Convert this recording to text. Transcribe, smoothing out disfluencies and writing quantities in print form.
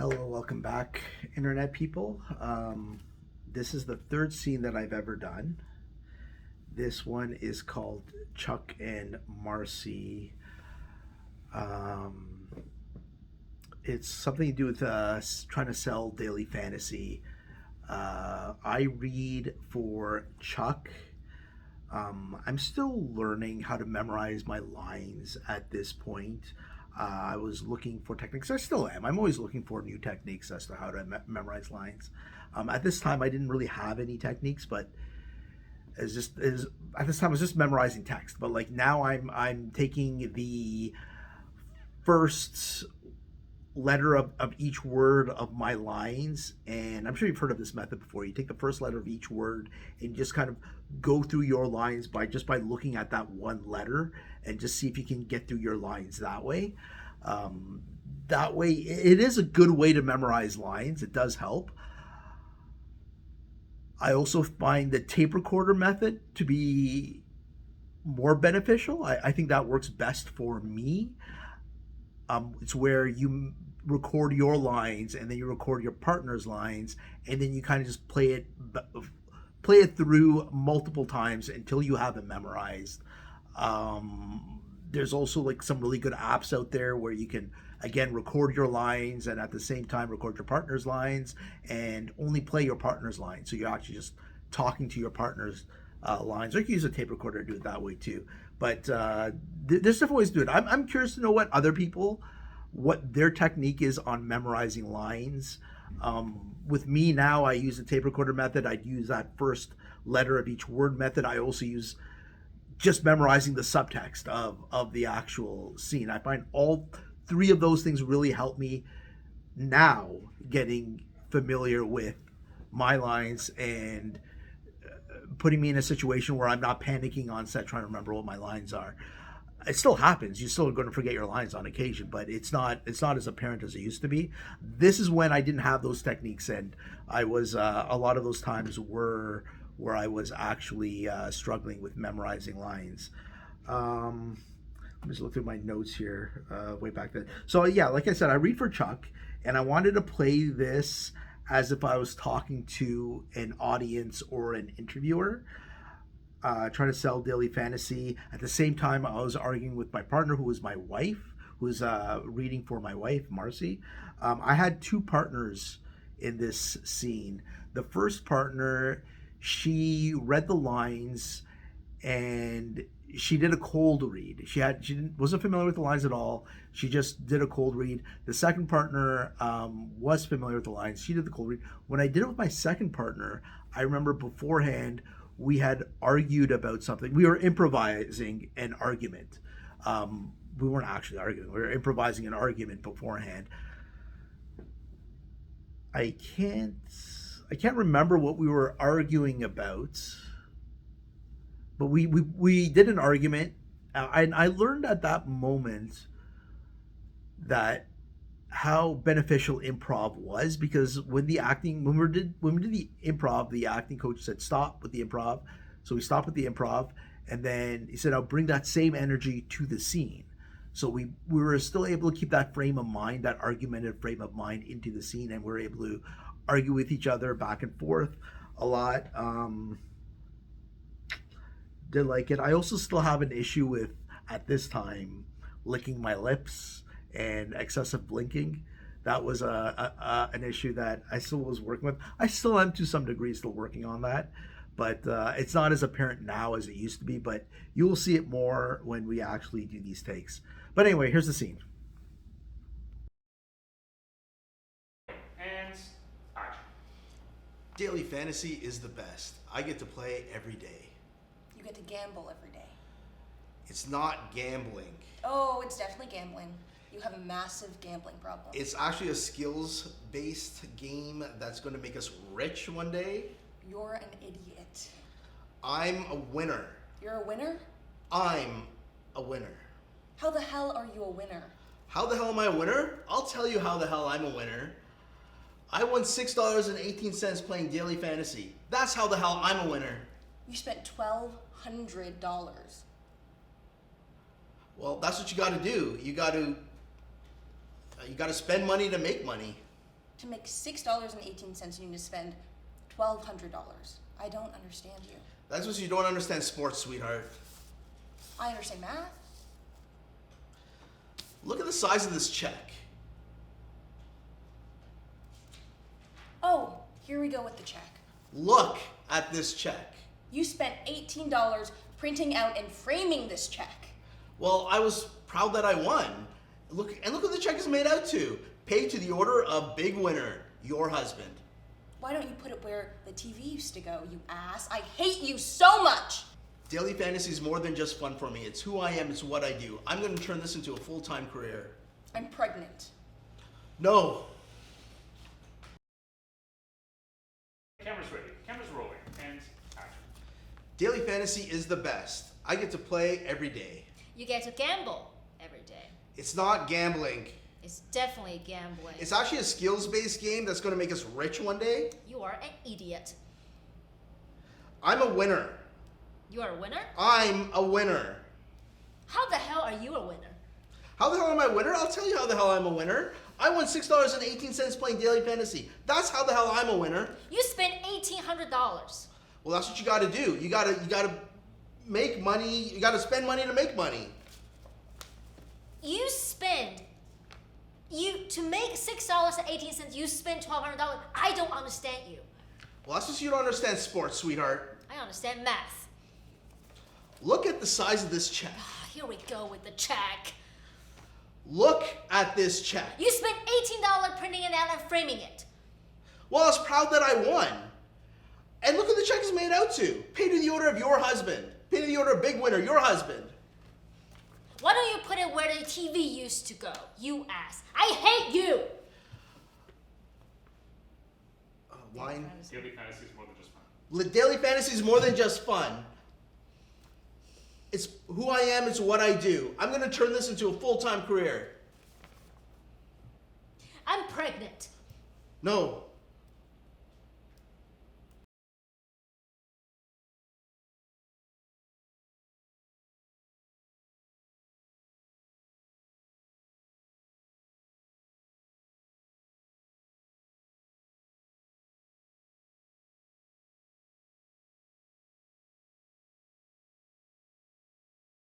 Hello, welcome back, Internet people. This is the third scene that I've ever done. This one is called Chuck and Marcy. Um, it's something to do with trying to sell daily fantasy. I read for Chuck. I'm still learning how to memorize my lines at this point. I was looking for techniques. I still am. I'm always looking for new techniques as to how to memorize lines. At this time, I didn't really have any techniques, but at this time I was just memorizing text. But like now, I'm taking the first letter of each word of my lines, and I'm sure you've heard of this method before. You take the first letter of each word and just kind of go through your lines by looking at that one letter and just see if you can get through your lines that way. That way it is a good way to memorize lines. It does help. I also find the tape recorder method to be more beneficial. I think that works best for me. It's where you record your lines and then you record your partner's lines, and then you kind of just play it through multiple times until you have it memorized. There's also like some really good apps out there where you can again record your lines and at the same time record your partner's lines and only play your partner's lines, so you're actually just talking to your partner's lines. Or you can use a tape recorder to do it that way too. But there's different ways to do it. I'm curious to know what their technique is on memorizing lines. With me now, I use the tape recorder method. I'd use that first letter of each word method. I also use just memorizing the subtext of the actual scene. I find all three of those things really help me now getting familiar with my lines and putting me in a situation where I'm not panicking on set trying to remember what my lines are. It still happens. You're still going to forget your lines on occasion, but it's not as apparent as it used to be. This is when I didn't have those techniques, and I was a lot of those times were where I was actually struggling with memorizing lines. Let me just look through my notes here way back then. So yeah, like I said, I read for Chuck, and I wanted to play this as if I was talking to an audience or an interviewer, trying to sell daily fantasy. At the same time, I was arguing with my partner, who was my wife, who was reading for my wife, Marcy. I had two partners in this scene. The first partner, she read the lines and she did a cold read. Wasn't familiar with the lines at all. She just did a cold read. The second partner was familiar with the lines. She did the cold read. When I did it with my second partner, I remember beforehand we had argued about something. We were improvising an argument. We weren't actually arguing. We were improvising an argument beforehand. I can't remember what we were arguing about, but we did an argument. And I learned at that moment that how beneficial improv was, because when we did the improv, the acting coach said stop with the improv. So we stopped with the improv, and then he said I'll bring that same energy to the scene. So we were still able to keep that frame of mind, that argumentative frame of mind, into the scene, and we were able to argue with each other back and forth a lot. Did like it. I also still have an issue with, at this time, licking my lips and excessive blinking. That was an issue that I still was working with. I still am to some degree still working on that, but it's not as apparent now as it used to be. But you will see it more when we actually do these takes. But anyway, here's the scene. And action. Daily fantasy is the best. I get to play every day. You get to gamble every day. It's not gambling. Oh, it's definitely gambling. You have a massive gambling problem. It's actually a skills-based game that's going to make us rich one day. You're an idiot. I'm a winner. You're a winner? I'm a winner. How the hell are you a winner? How the hell am I a winner? I'll tell you how the hell I'm a winner. I won $6.18 playing daily fantasy. That's how the hell I'm a winner. You spent $1,200. Well, that's what you got to do. You got to spend money to make money. To make $6.18, you need to spend $1,200. I don't understand you. That's because you don't understand sports, sweetheart. I understand math. Look at the size of this check. Oh, here we go with the check. Look at this check. You spent $18 printing out and framing this check. Well, I was proud that I won. Look what the check is made out to. Paid to the order of big winner, your husband. Why don't you put it where the TV used to go, you ass? I hate you so much! Daily fantasy is more than just fun for me. It's who I am, it's what I do. I'm going to turn this into a full-time career. I'm pregnant. No. Camera's ready. Camera's rolling. And action. Daily fantasy is the best. I get to play every day. You get to gamble every day. It's not gambling. It's definitely gambling. It's actually a skills-based game that's going to make us rich one day. You are an idiot. I'm a winner. You are a winner? I'm a winner. How the hell are you a winner? How the hell am I a winner? I'll tell you how the hell I'm a winner. I won $6.18 playing daily fantasy. That's how the hell I'm a winner. You spent $1,800. Well, that's what you got to do. You got to make money. You got to spend money to make money. To make $6.18, you spend $1,200. I don't understand you. Well, that's just you don't understand sports, sweetheart. I understand math. Look at the size of this check. Here we go with the check. Look at this check. You spent $18 printing it out and framing it. Well, I was proud that I won. And look what the check is made out to. Paid to the order of your husband. Paid to the order of big winner, your husband. Why don't you put it where the TV used to go, you ass? I hate you! Wine. Daily fantasy is more than just fun. Daily fantasy is more than just fun. It's who I am, it's what I do. I'm going to turn this into a full-time career. I'm pregnant. No,